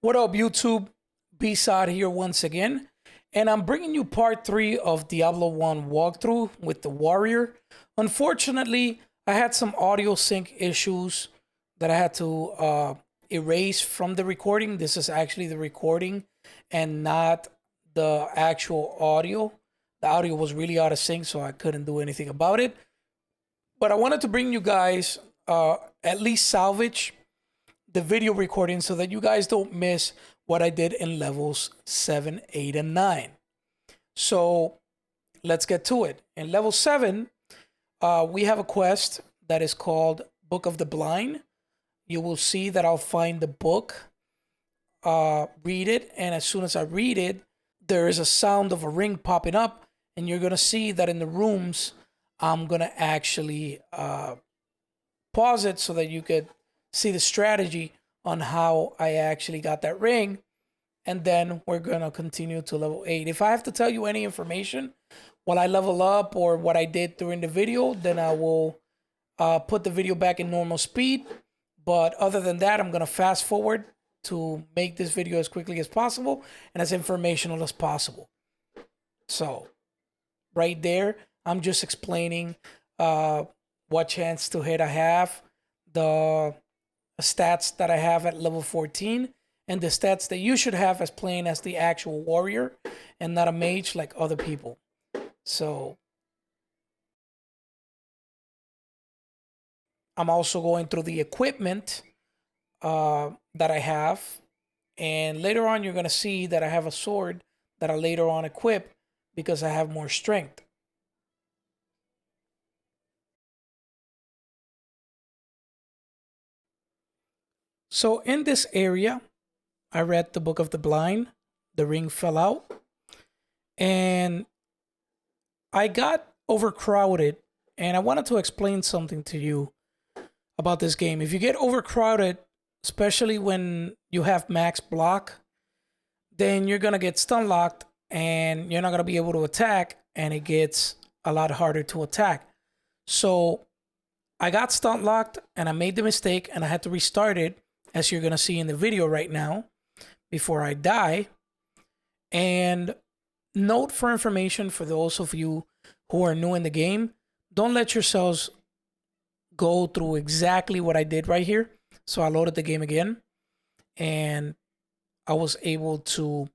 What up, YouTube? B-Side here once again, and I'm bringing you part 3 of Diablo 1 walkthrough with the warrior. Unfortunately, I had some audio sync issues that I had to erase from the recording. This is actually the recording and not the actual audio. The audio was really out of sync, so I couldn't do anything about it. But I wanted to bring you guys at least salvage the video recording so that you guys don't miss what I did in levels 7, 8, and 9. So let's get to it. In level 7, we have a quest that is called Book of the Blind. You will see that I'll find the book, read it, and as soon as I read it, there is a sound of a ring popping up, and you're gonna see that in the rooms, I'm gonna actually pause it so that you could see the strategy on how I actually got that ring. And then we're gonna continue to level 8. If I have to tell you any information while I level up or what I did during the video, then I will put the video back in normal speed. But other than that, I'm gonna fast forward to make this video as quickly as possible and as informational as possible. So right there, I'm just explaining what chance to hit I have, the stats that I have at level 14, and the stats that you should have as playing as the actual warrior and not a mage like other people. So I'm also going through the equipment that I have, and later on you're going to see that I have a sword that I later on equip because I have more strength. So in this area, I read the Book of the Blind, the ring fell out, and I got overcrowded, and I wanted to explain something to you about this game. If you get overcrowded, especially when you have max block, then you're gonna get stun locked and you're not gonna be able to attack, and it gets a lot harder to attack. So I got stun locked and I made the mistake and I had to restart it, as you're gonna see in the video right now, before I die. And note for information for those of you who are new in the game, don't let yourselves go through exactly what I did right here. So I loaded the game again and I was able to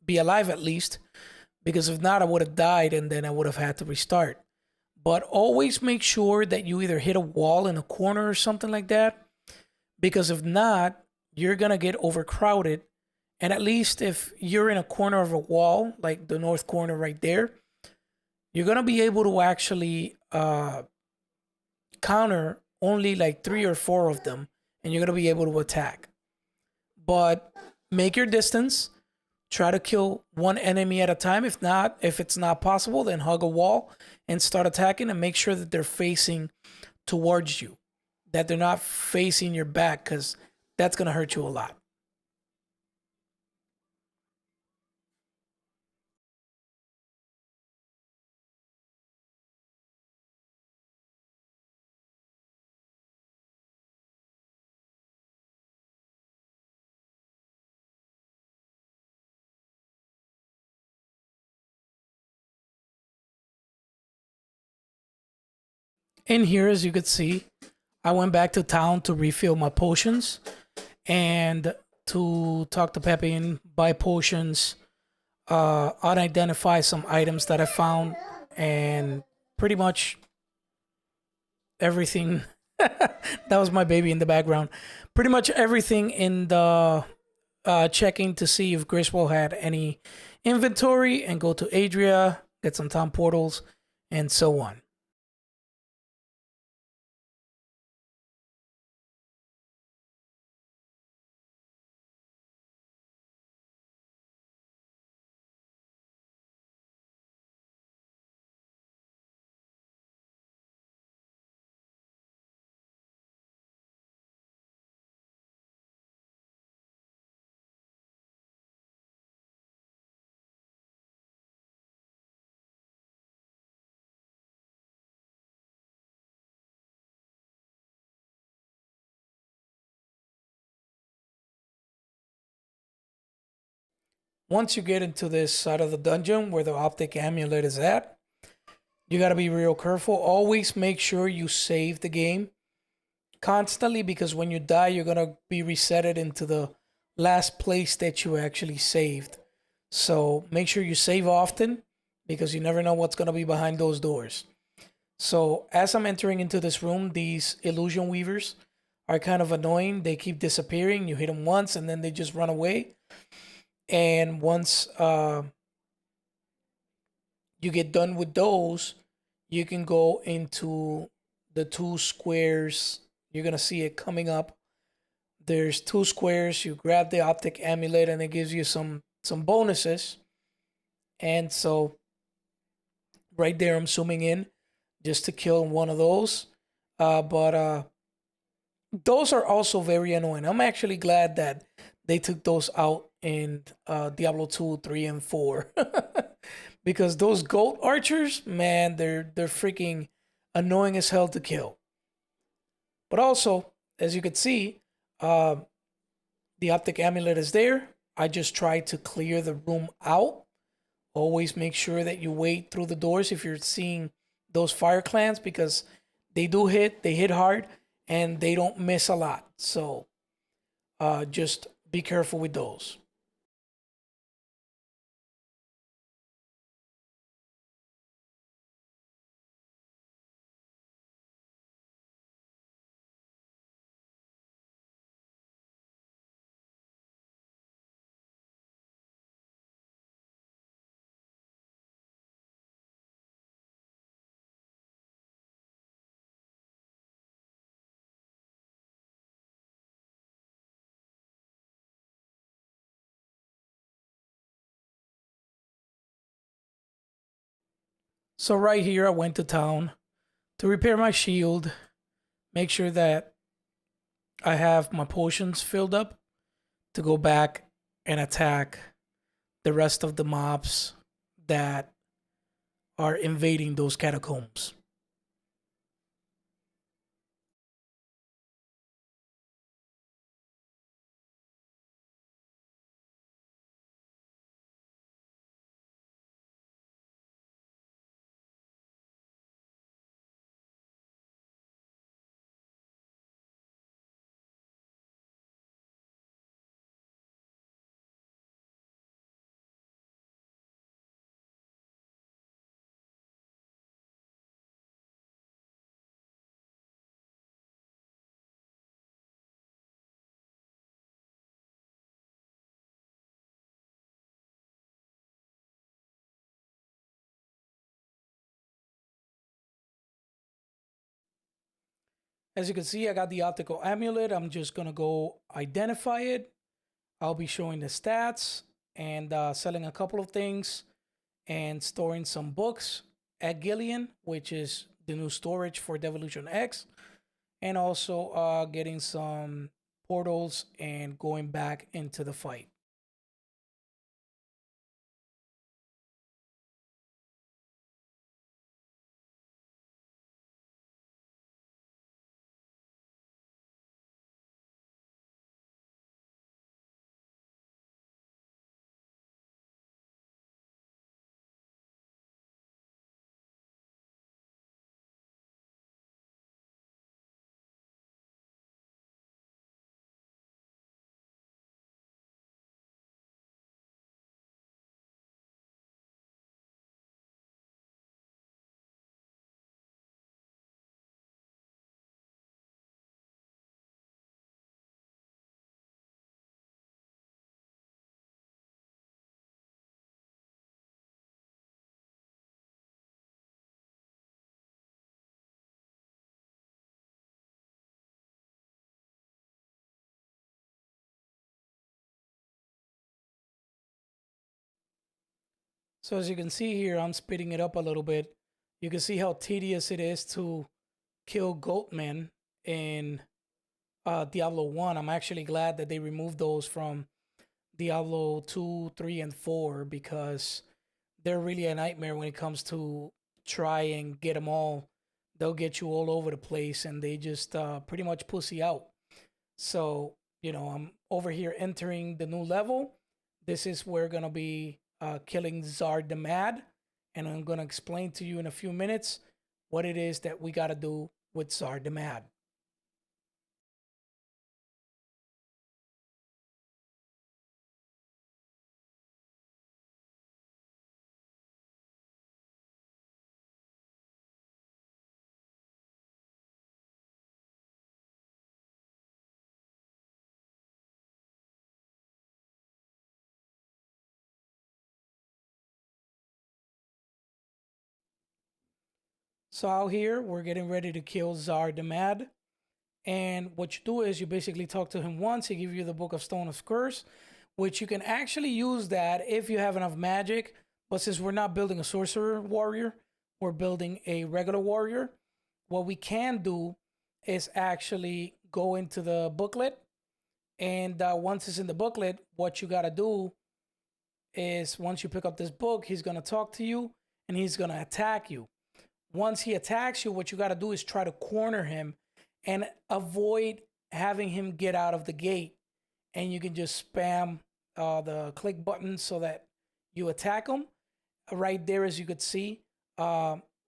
be alive at least, because if not, I would have died and then I would have had to restart. But always make sure that you either hit a wall in a corner or something like that, because if not, you're gonna get overcrowded. And at least if you're in a corner of a wall, like the north corner right there, you're gonna be able to actually counter only like 3 or 4 of them, and you're gonna be able to attack. But make your distance. Try to kill one enemy at a time. If it's not possible, then hug a wall and start attacking, and make sure that they're facing towards you, that they're not facing your back, because that's gonna hurt you a lot. In here, as you could see, I went back to town to refill my potions and to talk to Pepe and buy potions, unidentify some items that I found, and pretty much everything. That was my baby in the background. Pretty much everything in the checking to see if Griswold had any inventory, and go to Adria, get some town portals, and so on. once you get into this side of the dungeon where the optic amulet is at, you got to be real careful. Always make sure you save the game constantly, because when you die, you're going to be resetted into the last place that you actually saved. So make sure you save often, because you never know what's going to be behind those doors. So as I'm entering into this room, these illusion weavers are kind of annoying. They keep disappearing. You hit them once and then they just run away. And once you get done with those, you can go into the two squares. You're going to see it coming up. There's two squares. You grab the optic amulet and it gives you some bonuses. And so right there, I'm zooming in just to kill one of those. But those are also very annoying. I'm actually glad that they took those out in Diablo 2, 3, and 4. Because those goat archers, man, they're freaking annoying as hell to kill. But also, as you can see, the optic amulet is there. I just tried to clear the room out. Always make sure that you wait through the doors if you're seeing those fire clans, because they hit hard, and they don't miss a lot. So just be careful with those. So right here, I went to town to repair my shield, make sure that I have my potions filled up to go back and attack the rest of the mobs that are invading those catacombs. As you can see, I got the optical amulet. I'm just gonna go identify it. I'll be showing the stats and selling a couple of things and storing some books at Gillian, which is the new storage for DevilutionX, and also getting some portals and going back into the fight. So as you can see here, I'm speeding it up a little bit. You can see how tedious it is to kill goatmen in Diablo 1. I'm actually glad that they removed those from Diablo 2, 3, and 4, because they're really a nightmare when it comes to try and get them all. They'll get you all over the place and they just pretty much pussy out. So, I'm over here entering the new level. This is where we're going to be killing Zhar the Mad. And I'm going to explain to you in a few minutes what it is that we got to do with Zhar the Mad. So out here, we're getting ready to kill Zhar the Mad. And what you do is you basically talk to him once. He gives you the Book of Stone of Curse, which you can actually use that if you have enough magic. But since we're not building a sorcerer warrior, we're building a regular warrior. What we can do is actually go into the booklet. And once it's in the booklet, what you got to do is once you pick up this book, he's going to talk to you and he's going to attack you. Once he attacks you, what you got to do is try to corner him and avoid having him get out of the gate. And you can just spam the click button so that you attack him. Right there, as you could see,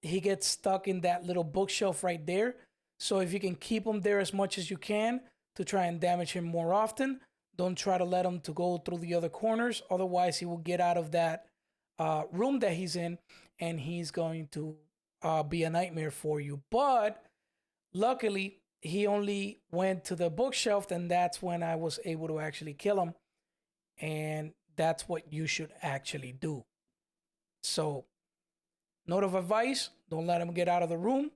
he gets stuck in that little bookshelf right there. So if you can keep him there as much as you can to try and damage him more often, don't try to let him to go through the other corners. Otherwise, he will get out of that room that he's in, and he's going to be a nightmare for you. But luckily, he only went to the bookshelf, and that's when I was able to actually kill him. And that's what you should actually do. So, note of advice, don't let him get out of the room,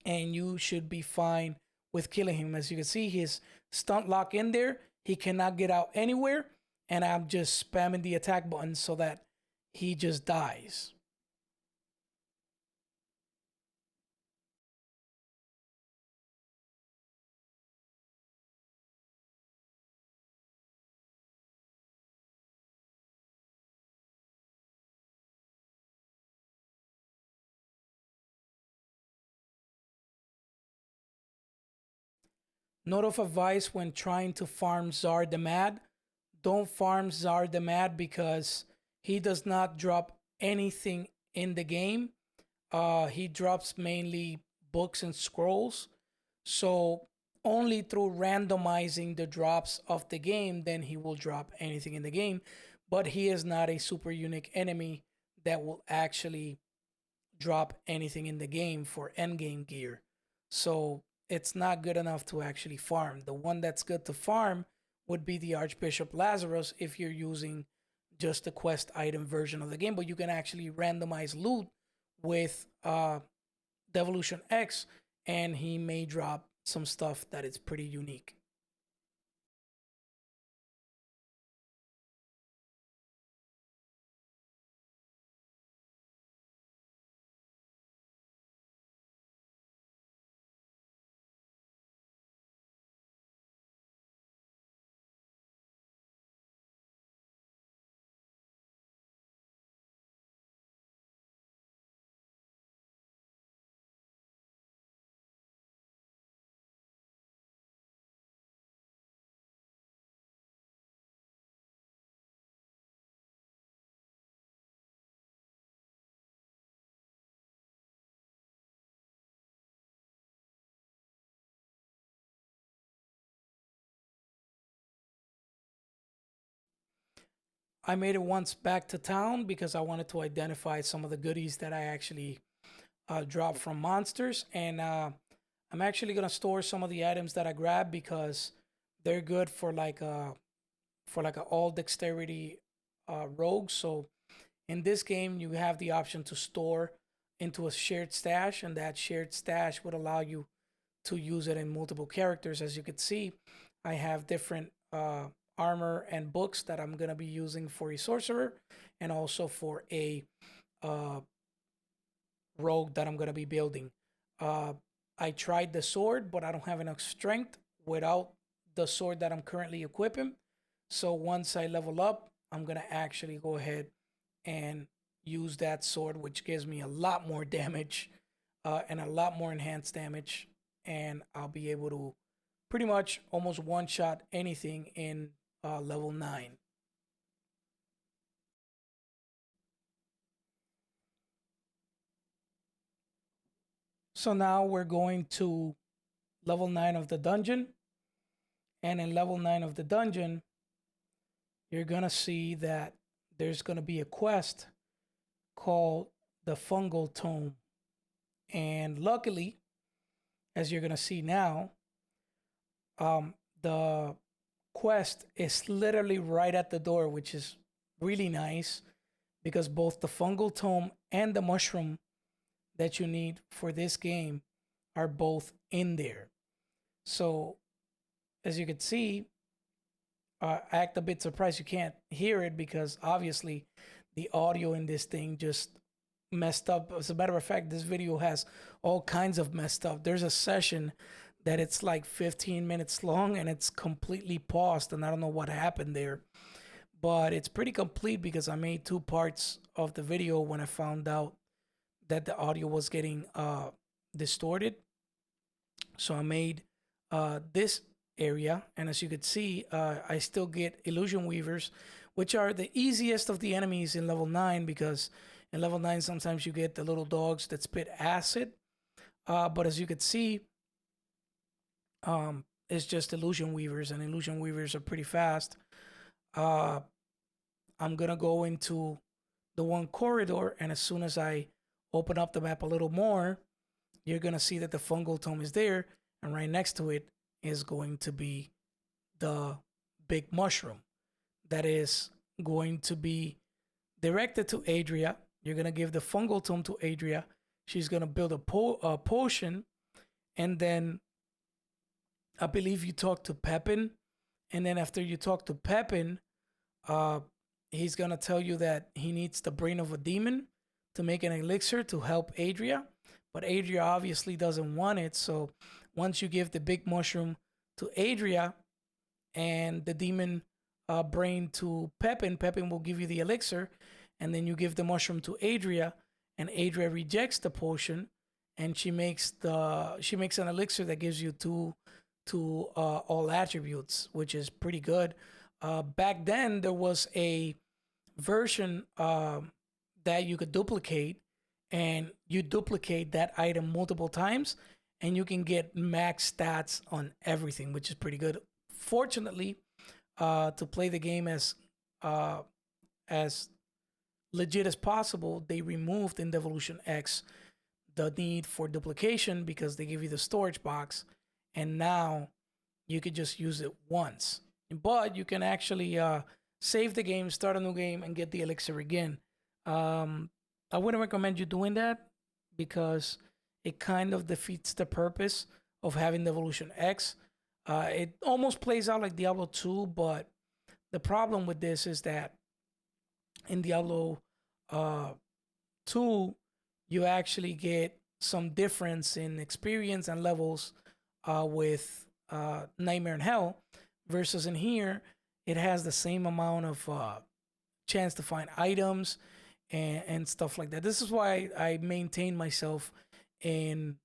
and you should be fine with killing him. As you can see, his stunt lock in there. He cannot get out anywhere, and I'm just spamming the attack button so that he just dies. Note of advice when trying to farm Zhar the Mad, don't farm Zhar the Mad because he does not drop anything in the game. He drops mainly books and scrolls. So only through randomizing the drops of the game, then he will drop anything in the game. But he is not a super unique enemy that will actually drop anything in the game for endgame gear. So it's not good enough to actually farm. The one that's good to farm would be the Archbishop Lazarus if you're using just the quest item version of the game, but you can actually randomize loot with DevilutionX, and he may drop some stuff that is pretty unique. I made it once back to town because I wanted to identify some of the goodies that I actually dropped from monsters, and I'm actually gonna store some of the items that I grabbed because they're good for like a all dexterity rogue. So in this game, you have the option to store into a shared stash, and that shared stash would allow you to use it in multiple characters. As you can see, I have different armor and books that I'm gonna be using for a sorcerer, and also for a uh, rogue that I'm gonna be building. Uh, I tried the sword, but I don't have enough strength without the sword that I'm currently equipping. So once I level up, I'm gonna actually go ahead and use that sword, which gives me a lot more damage and a lot more enhanced damage, and I'll be able to pretty much almost one shot anything in level 9. So now we're going to level 9 of the dungeon. And in level 9 of the dungeon, you're going to see that there's going to be a quest called the fungal tome. And luckily, as you're going to see now, the quest is literally right at the door, which is really nice because both the fungal tome and the mushroom that you need for this game are both in there. So as you can see, I act a bit surprised you can't hear it because obviously the audio in this thing just messed up. As a matter of fact, this video has all kinds of messed up. There's a session that it's like 15 minutes long and it's completely paused, and I don't know what happened there. But it's pretty complete because I made 2 parts of the video when I found out that the audio was getting distorted. So I made this area, and as you could see, I still get illusion weavers, which are the easiest of the enemies in level 9, because in level 9 sometimes you get the little dogs that spit acid, but as you could see, it's just illusion weavers, and illusion weavers are pretty fast. I'm gonna go into the one corridor, and as soon as I open up the map a little more, you're gonna see that the fungal tome is there, and right next to it is going to be the big mushroom that is going to be directed to Adria. You're going to give the fungal tome to Adria. She's going to build a potion, and then I believe you talk to Pepin, and then after you talk to Pepin, he's going to tell you that he needs the brain of a demon to make an elixir to help Adria, but Adria obviously doesn't want it. So once you give the big mushroom to Adria and the demon brain to Pepin, Pepin will give you the elixir, and then you give the mushroom to Adria, and Adria rejects the potion, and she makes an elixir that gives you two all attributes, which is pretty good. Back then there was a version that you could duplicate, and you duplicate that item multiple times and you can get max stats on everything, which is pretty good. Fortunately, to play the game as legit as possible, they removed in DevilutionX the need for duplication because they give you the storage box, and now you could just use it once. But you can actually save the game, start a new game, and get the elixir again. I wouldn't recommend you doing that because it kind of defeats the purpose of having DevilutionX. It almost plays out like Diablo 2, but the problem with this is that in Diablo 2, you actually get some difference in experience and levels with Nightmare in Hell, versus in here, it has the same amount of chance to find items and stuff like that. This is why I maintain myself in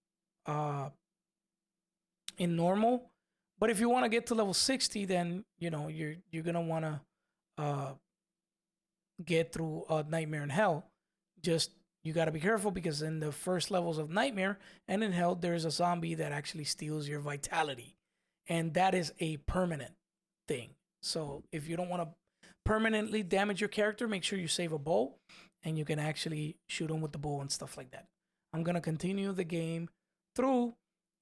normal. But if you want to get to level 60, then you know you're gonna want to get through Nightmare in Hell. Just you got to be careful because in the first levels of Nightmare and in Hell, there's a zombie that actually steals your vitality, and that is a permanent thing. So if you don't want to permanently damage your character, make sure you save a bow and you can actually shoot them with the bow and stuff like that. I'm gonna continue the game through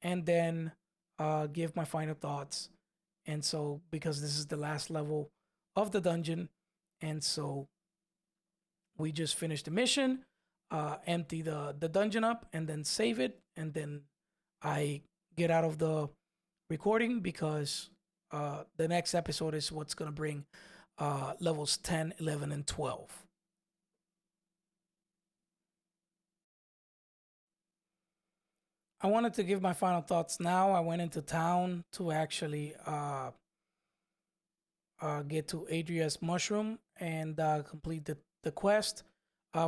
and then give my final thoughts. And so because this is the last level of the dungeon, and so we just finished the mission, empty the dungeon up and then save it, and then I get out of the recording because the next episode is what's gonna bring levels 10, 11, and 12. I wanted to give my final thoughts now. I went into town to actually get to Adria's mushroom and complete the quest.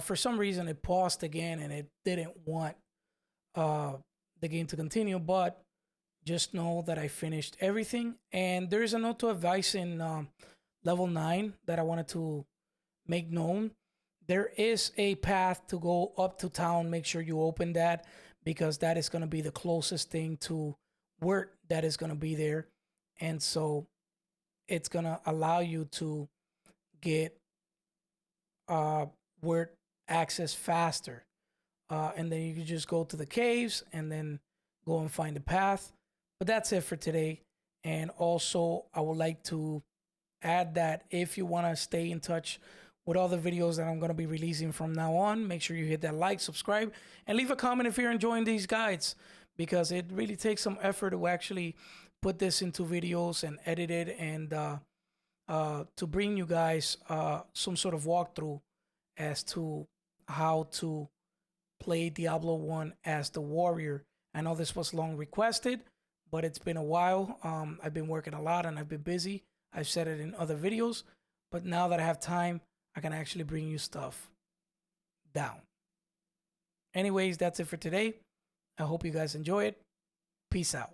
For some reason, it paused again and it didn't want the game to continue, but just know that I finished everything. And there is a note to advice in level 9 that I wanted to make known. There is a path to go up to town. Make sure you open that because that is going to be the closest thing to word that is going to be there. And so it's going to allow you to get word access faster. And then you can just go to the caves and then go and find the path. But that's it for today. And also, I would like to add that if you want to stay in touch with all the videos that I'm going to be releasing from now on, make sure you hit that like, subscribe, and leave a comment if you're enjoying these guides, because it really takes some effort to actually put this into videos and edit it, and to bring you guys some sort of walkthrough as to how to play Diablo 1 as the warrior. I know this was long requested, but it's been a while. I've been working a lot and I've been busy. I've said it in other videos, but now that I have time, I can actually bring you stuff down. Anyways, that's it for today. I hope you guys enjoy it. Peace out.